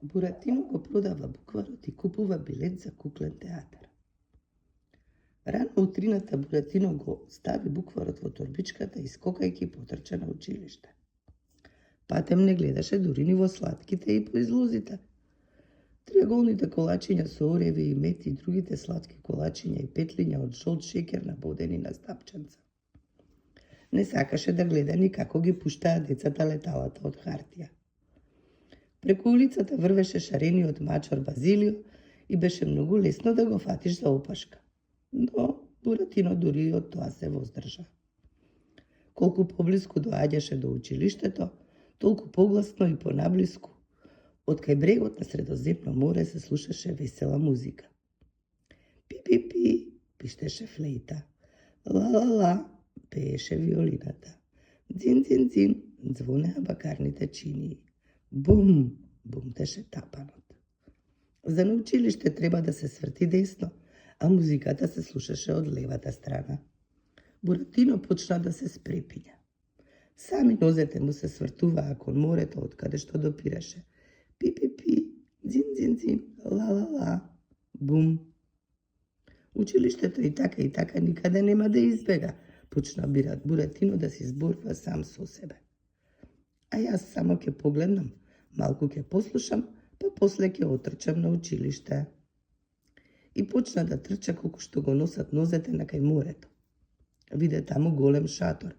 Буратино го продава букварот и купува билет за куклен театар. Рано утрината Буратино го стави букварот во торбичката и скокајќи потрча на училиште. Патем не гледаше дури ни во сладките и произлозите. Триаголните колачиња со ореви и мет и другите сладки колачиња и петлиња од жолт шеќер набодени на стапченца. Не сакаше да гледа ни како ги пуштаат децата леталата од хартија. Преку улицата врвеше шарениот мачор Базилио и беше многу лесно да го фатиш за опашка. Но Буратино дури и од тоа се воздржа. Колку поблиску доаѓаше до училиштето, толку погласно и понаблиску. Од кај брегот на Средоземно море се слушаше весела музика. Пи-пи-пи, пиштеше флейта. Ла-ла-ла, пееше виолината. Дзин-дзин-дзин, звонеа бакарните чинии. Бум, бумтеше тапанот. За на училиште треба да се сврти десно, а музиката се слушаше од левата страна. Буратино почна да се спрепиња. Сами нозете му се свртуваа кон морето од каде што допираше. Пи-пи-пи, дзин-дзин-дзин, ла-ла-ла, бум. Училиштето и така никаде нема да избега, почна Буратино да се зборува сам со себе. А јас само ќе погледнам, малку ќе послушам, па после ќе отрчам на училиште. И почна да трча колку што го носат нозете на кај морето. Виде таму голем шатор,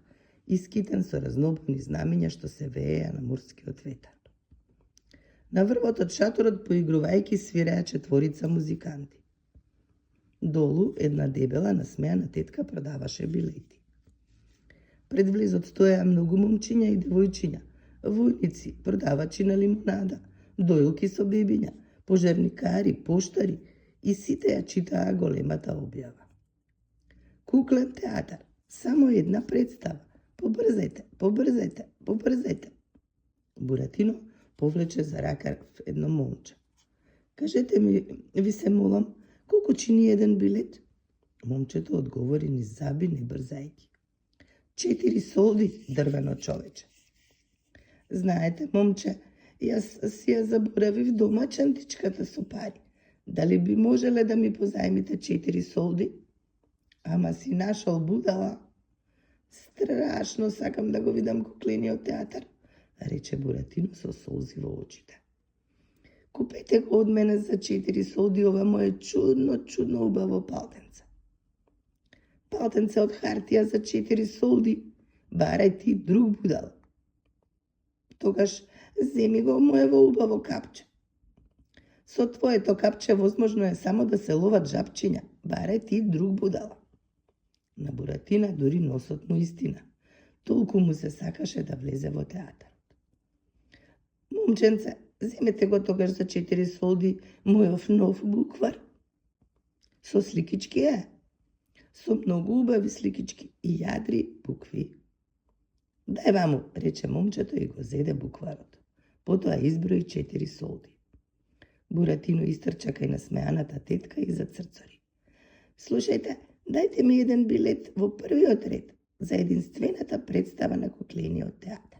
искитен со разнобойни знамиња што се вееја на морскиот ветар. На врвот од шаторот поигрувајќи свиреа четворица музиканти. Долу една дебела насмеана тетка продаваше билети. Пред влезот стоеа многу момчиња и девојчиња, војници, продавачи на лимонада, дојлки со бебиња, пожарникари, поштари и сите ја читаа големата објава. Куклен театар, само една представа. Побрзајте, побрзајте, побрзајте. Буратино повлече за рака едно момче. Кажете ми, ви се молам, колку чини еден билет? Момчето одговори ни заби не брзајќи. 4 солди, дрвено човече. Знаете, момче, јас си ја заборавив дома чантичката со пари. Дали би можеле да ми позајмите 4 солди? Ама си нашол будала. Страшно сакам да го видам куклениот театар, рече Буратино со солзи во очите. Купете го од мене за 4 солди ова мое чудно убаво палтенце. Палтенце од хартија за 4 солди, барај ти друг будал. Тогаш земи го моево убаво капче. Со твоето капче возможно е само да се ловат жабчиња, барај ти друг будала. На Буратина дури носот му истина. Толку му се сакаше да влезе во театарот. Момченце, земете го тогаш за 4 солди мојов нов буквар. Со сликички е. Со многу убави сликички и јадри букви. Дај ваму, рече момчето и го зеде букварот. Потоа изброи 4 солди. Буратино истрча кај насмеаната тетка и зацрцори. Слушајте, дајте ми еден билет во првиот ред за единствената представа на куклениот театар.